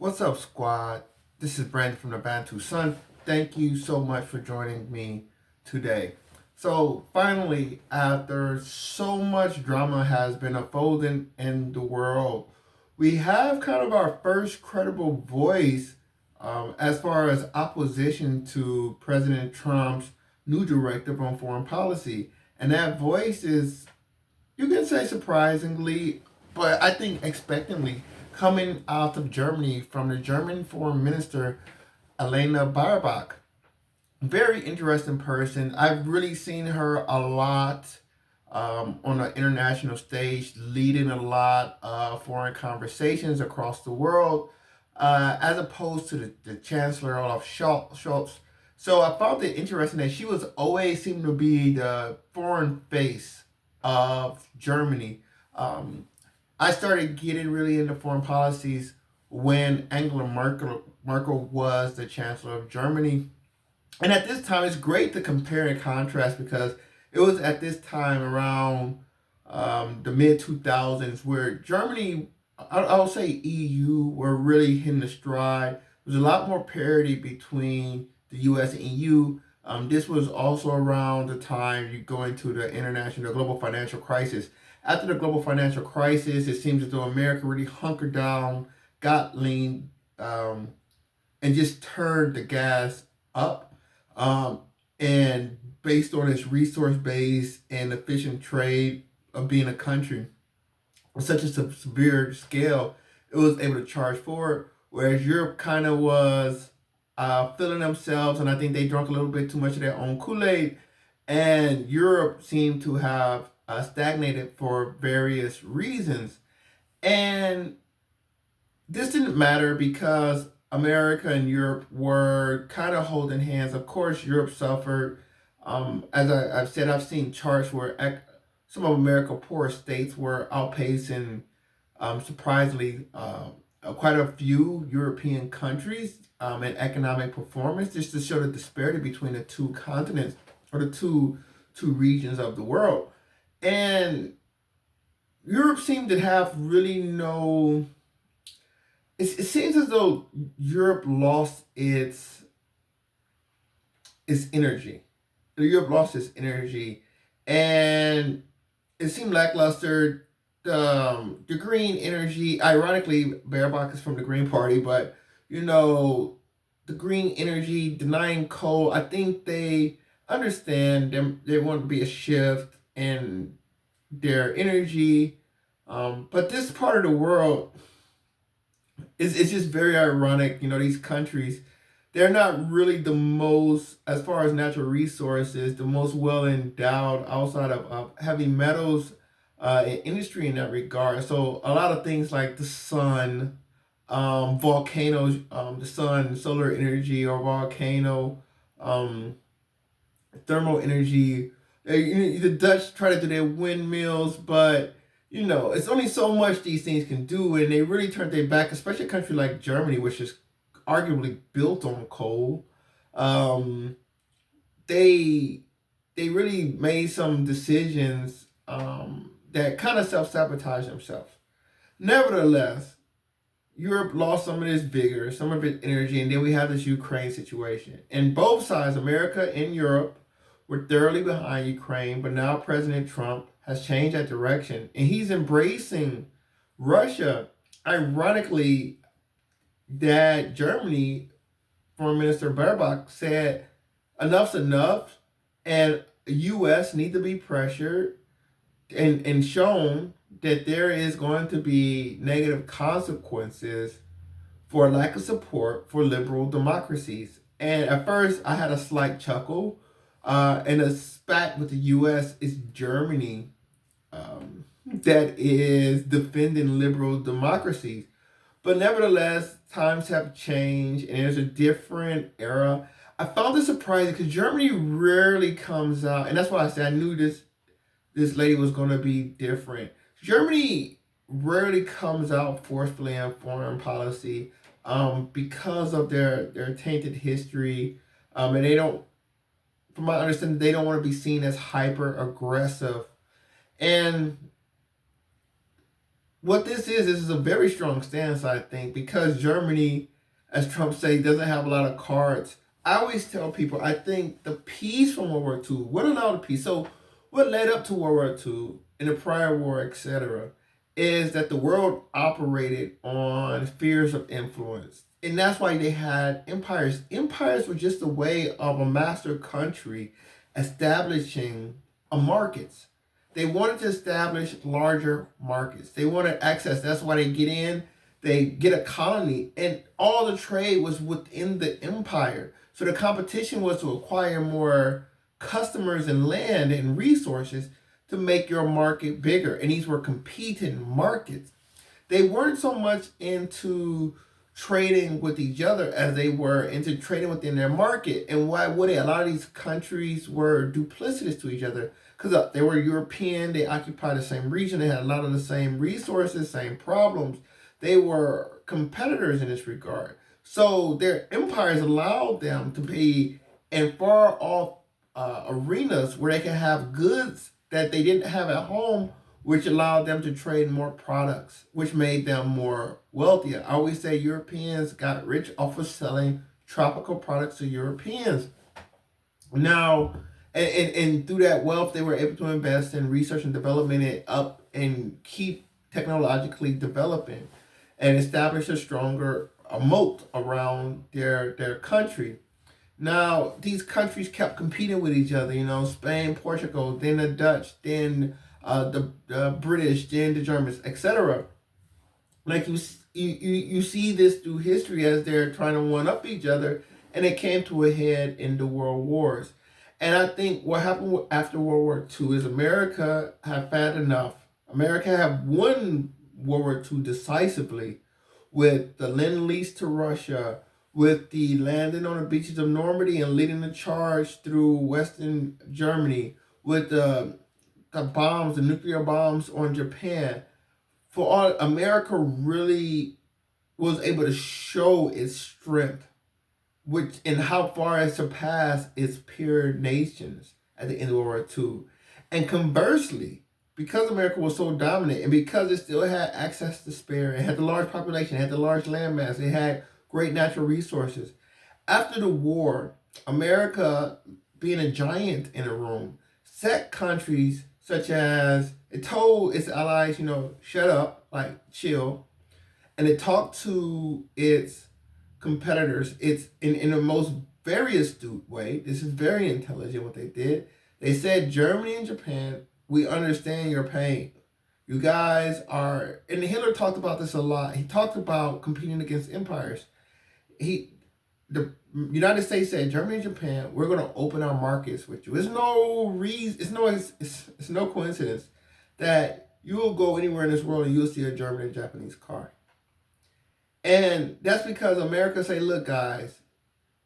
What's up, squad? This is Brandon from the Bantu Sun. Thank you so much for joining me today. So, finally, after so much drama has been unfolding in the world, we have kind of our first credible voice as far as opposition to President Trump's new directive on foreign policy. And that voice is, you can say surprisingly, but I think expectantly, coming out of Germany from the German Foreign Minister Elena Baerbock. Very interesting person. I've really seen her a lot on the international stage, leading a lot of foreign conversations across the world, as opposed to the Chancellor Olaf Scholz. So I found it interesting that she was always seemed to be the foreign face of Germany. Um, I started getting really into foreign policies when Angela Merkel was the Chancellor of Germany. And at this time, it's great to compare and contrast because it was at this time around the mid 2000s where Germany, I'll say EU, were really hitting the stride. There was a lot more parity between the US and EU. This was also around the time you go into the global financial crisis. After the global financial crisis, it seems as though America really hunkered down, got lean, and just turned the gas up. Um, and based on its resource base and efficient trade of being a country on such a severe scale, it was able to charge forward. Whereas Europe kind of was filling themselves, and I think they drank a little bit too much of their own Kool Aid. And Europe seemed to have stagnated for various reasons. And this didn't matter because America and Europe were kind of holding hands. Of course, Europe suffered. I've said, I've seen charts where some of America's poor states were outpacing, surprisingly, quite a few European countries in economic performance, just to show the disparity between the two continents or the two regions of the world. And Europe seemed to have really no. It seems as though Europe lost its energy. Europe lost its energy, and it seemed lackluster. The green energy, ironically, Baerbock is from the Green Party, but you know, the green energy denying coal. I think they understand them. They want to be a shift in their energy, but this part of the world it's just very ironic. You know, these countries, they're not really the most, as far as natural resources, the most well endowed outside of heavy metals industry in that regard. So a lot of things like the sun, volcanoes, the sun, solar energy or volcano, um, thermal energy. The Dutch try to do their windmills, but it's only so much these things can do, and they really turned their back, especially a country like Germany, which is arguably built on coal. Um, they they really made some decisions that kind of self sabotage themselves. Nevertheless, Europe lost some of its vigor, some of its energy, and then we have this Ukraine situation. And both sides, America and Europe, were thoroughly behind Ukraine, but now President Trump has changed that direction and he's embracing Russia. Ironically, that Germany Foreign Minister Baerbock said enough's enough and the US need to be pressured and shown that there is going to be negative consequences for lack of support for liberal democracies. And at first, I had a slight chuckle. And a spat with the U.S. is Germany, that is defending liberal democracies. But nevertheless, times have changed and there's a different era. I found this surprising because Germany rarely comes out, and that's why I said I knew this lady was going to be different. Germany rarely comes out forcefully in foreign policy because of their tainted history, and they don't, from my understanding, they don't want to be seen as hyper aggressive. And what this is a very strong stance, I think, because Germany, as Trump said, doesn't have a lot of cards. I always tell people, I think the peace from World War II, what allowed the peace? So, what led up to World War II, in the prior war, etc., is that the world operated on spheres of influence. And that's why they had empires. Empires were just a way of a master country establishing a markets. They wanted to establish larger markets. They wanted access. That's why they get in. They get a colony, and all the trade was within the empire. So the competition was to acquire more customers and land and resources to make your market bigger. And these were competing markets. They weren't so much into trading with each other as they were into trading within their market. And why would they? A lot of these countries were duplicitous to each other because they were European, they occupied the same region, they had a lot of the same resources, same problems. They were competitors in this regard. So their empires allowed them to be in far off arenas where they can have goods that they didn't have at home, which allowed them to trade more products, which made them more wealthier. I always say Europeans got rich off of selling tropical products to Europeans. Now, and through that wealth, they were able to invest in research and development and up and keep technologically developing and establish a stronger a moat around their country. Now, these countries kept competing with each other, Spain, Portugal, then the Dutch, then the British, then the Germans, etc. Like you see this through history as they're trying to one up each other, and it came to a head in the world wars. And I think what happened after World War II is America had had enough. America had won World War II decisively with the Lend-Lease to Russia, with the landing on the beaches of Normandy and leading the charge through Western Germany, with the bombs, the nuclear bombs on Japan. For all America really was able to show its strength, which and how far it surpassed its peer nations at the end of World War II. And conversely, because America was so dominant and because it still had access to spare, it had the large population, it had the large landmass, it had great natural resources. After the war, America, being a giant in a room, set countries such as it told its allies, shut up, like chill, and it talked to its competitors. It's in the most very astute way. This is very intelligent what they did. They said, Germany and Japan, we understand your pain. You guys are, and Hitler talked about this a lot. He talked about competing against empires. The United States said, Germany and Japan, we're going to open our markets with you. It's no reason, it's no coincidence that you will go anywhere in this world and you'll see a German and Japanese car. And that's because America say, look, guys,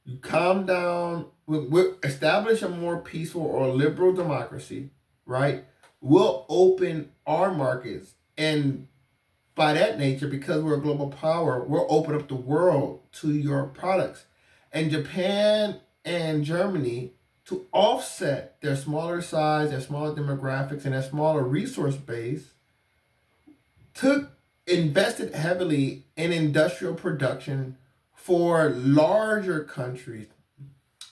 you calm down. We'll establish a more peaceful or liberal democracy, right? We'll open our markets. And by that nature, because we're a global power, we'll open up the world to your products. And Japan and Germany, to offset their smaller size, their smaller demographics, and their smaller resource base, invested heavily in industrial production for larger countries,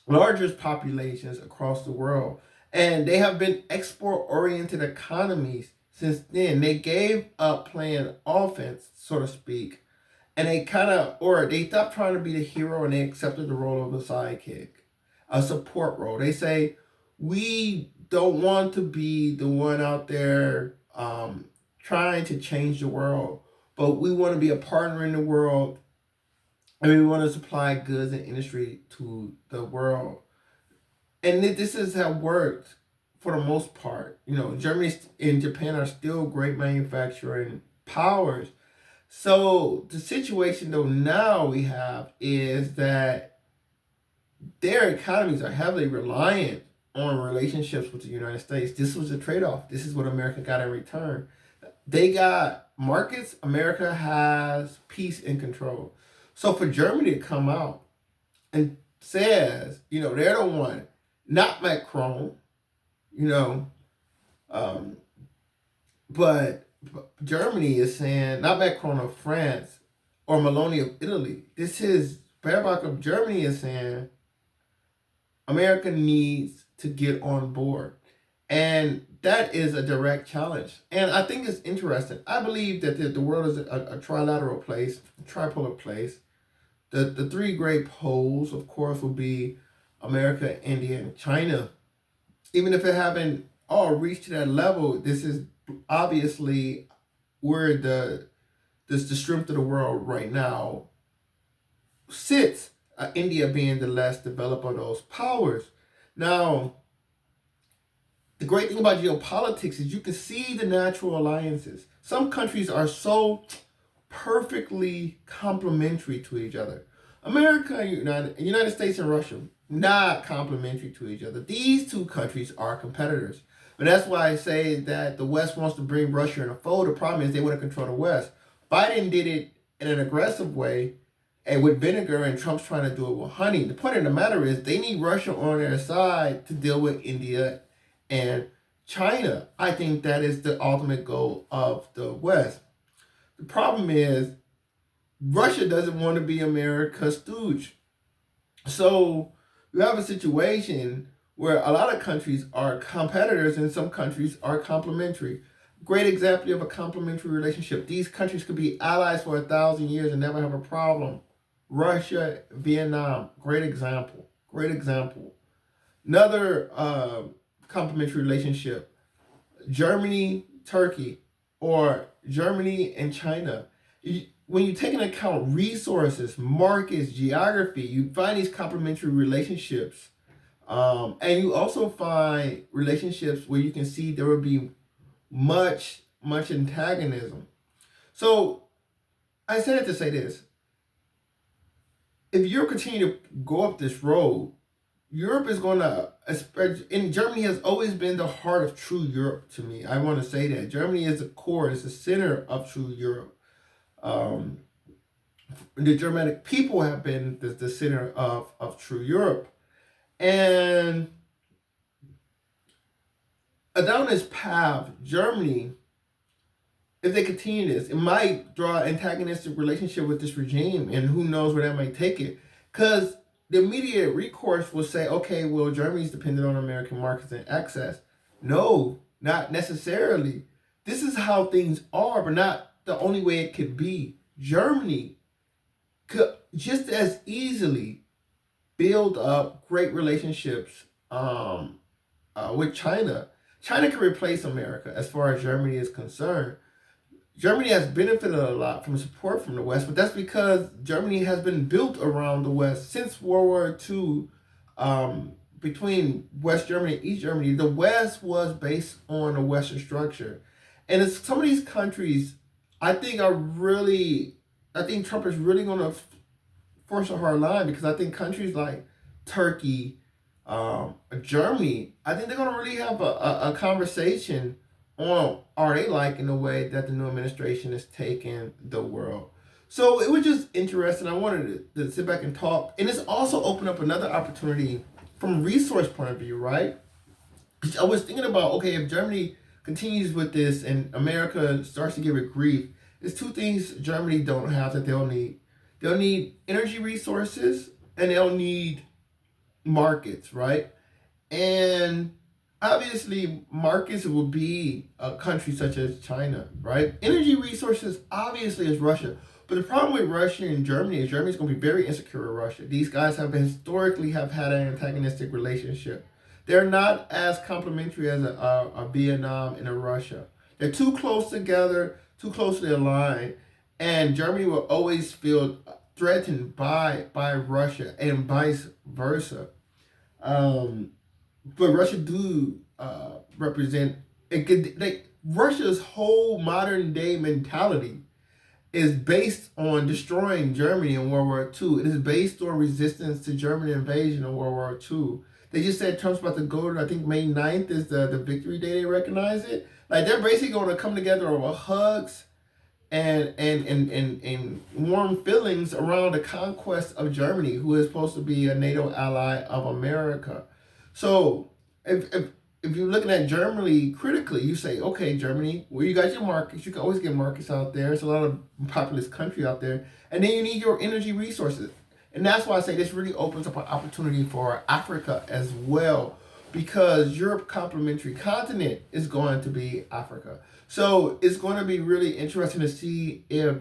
larger populations across the world. And they have been export-oriented economies since then. They gave up playing offense, so to speak, and they they stopped trying to be the hero and they accepted the role of a sidekick, a support role. They say, we don't want to be the one out there trying to change the world, but we want to be a partner in the world, and we want to supply goods and industry to the world. And this has how worked for the most part. Germany and Japan are still great manufacturing powers. So the situation though now we have is that their economies are heavily reliant on relationships with the United States. This was a trade-off. This is what America got in return. They got markets. America has peace and control. So for Germany to come out and says, they're the one, not Macron, but Germany is saying, not Macron of France or Meloni of Italy. This is Baerbock of Germany is saying America needs to get on board. And that is a direct challenge. And I think it's interesting. I believe that the world is a trilateral place, a tripolar place. The three great poles, of course, will be America, India, and China. Even if it haven't all reached to that level, this is obviously where the strength of the world right now sits. India being the less developed of those powers. Now, the great thing about geopolitics is you can see the natural alliances. Some countries are so perfectly complementary to each other. America and United States and Russia, not complementary to each other. These two countries are competitors. But that's why I say that the West wants to bring Russia in a fold. The problem is they want to control the West. Biden did it in an aggressive way and with vinegar, and Trump's trying to do it with honey. The point of the matter is they need Russia on their side to deal with India and China. I think that is the ultimate goal of the West. The problem is Russia doesn't want to be America's stooge. So you have a situation where a lot of countries are competitors and some countries are complementary. Great example of a complementary relationship. These countries could be allies for 1,000 years and never have a problem. Russia, Vietnam, great example. Great example. Another complementary relationship, Germany, Turkey, or Germany and China. When you take into account resources, markets, geography, you find these complementary relationships. And you also find relationships where you can see there will be much antagonism. So I said it to say this. If you continue to go up this road, Europe is going to, and Germany has always been the heart of true Europe to me. I want to say that. Germany is the core, is the center of true Europe. The Germanic people have been the center of true Europe. And down this path, Germany, if they continue this, it might draw an antagonistic relationship with this regime, and who knows where that might take it. Because the immediate recourse will say, okay, well, Germany's dependent on American markets and access. No, not necessarily. This is how things are, but not the only way it could be. Germany could just as easily build up great relationships with China. China can replace America as far as Germany is concerned. Germany has benefited a lot from support from the West, but that's because Germany has been built around the West since World War II. Between West Germany and East Germany, the West was based on a Western structure. And it's, some of these countries, I think Trump is really going to force a hard line, because I think countries like Turkey, Germany, I think they're going to really have a conversation on, are they liking the way that the new administration is taking the world. So it was just interesting. I wanted to sit back and talk. And it's also opened up another opportunity from a resource point of view, right? I was thinking about, okay, if Germany continues with this and America starts to give it grief, there's two things Germany don't have that they'll need. They'll need energy resources and they'll need markets, right? And obviously, markets will be a country such as China, right? Energy resources, obviously, is Russia. But the problem with Russia and Germany is Germany's going to be very insecure with Russia. These guys have historically have had an antagonistic relationship. They're not as complementary as a Vietnam and a Russia. They're too close together, too closely aligned, and Germany will always feel threatened by Russia and vice versa. But Russia do represent it. Russia's whole modern day mentality is based on destroying Germany in World War II. It is based on resistance to German invasion in World War II. They just said Trump's about to go to, I think May 9th is the victory day, they recognize it. Like, they're basically going to come together over hugs and warm feelings around the conquest of Germany, who is supposed to be a NATO ally of America. So if if you're looking at Germany critically, you say, okay, Germany, where you got your markets, you can always get markets out there. It's a lot of populous country out there. And then you need your energy resources. And that's why I say this really opens up an opportunity for Africa as well, because your complementary continent is going to be Africa. So it's going to be really interesting to see if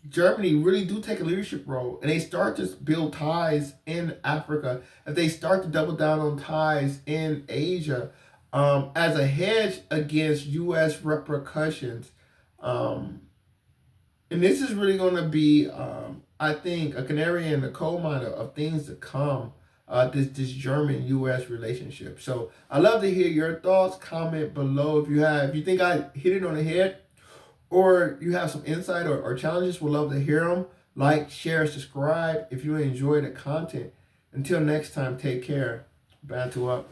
Germany really do take a leadership role and they start to build ties in Africa, if they start to double down on ties in Asia, as a hedge against U.S. repercussions. Um, and this is really going to be, I think, a canary in the coal mine of things to come. This German U.S. relationship. So I love to hear your thoughts. Comment below if you think I hit it on the head, or you have some insight or challenges. We'd love to hear them. Like, share, subscribe if you enjoy the content. Until next time, take care. Bantu up.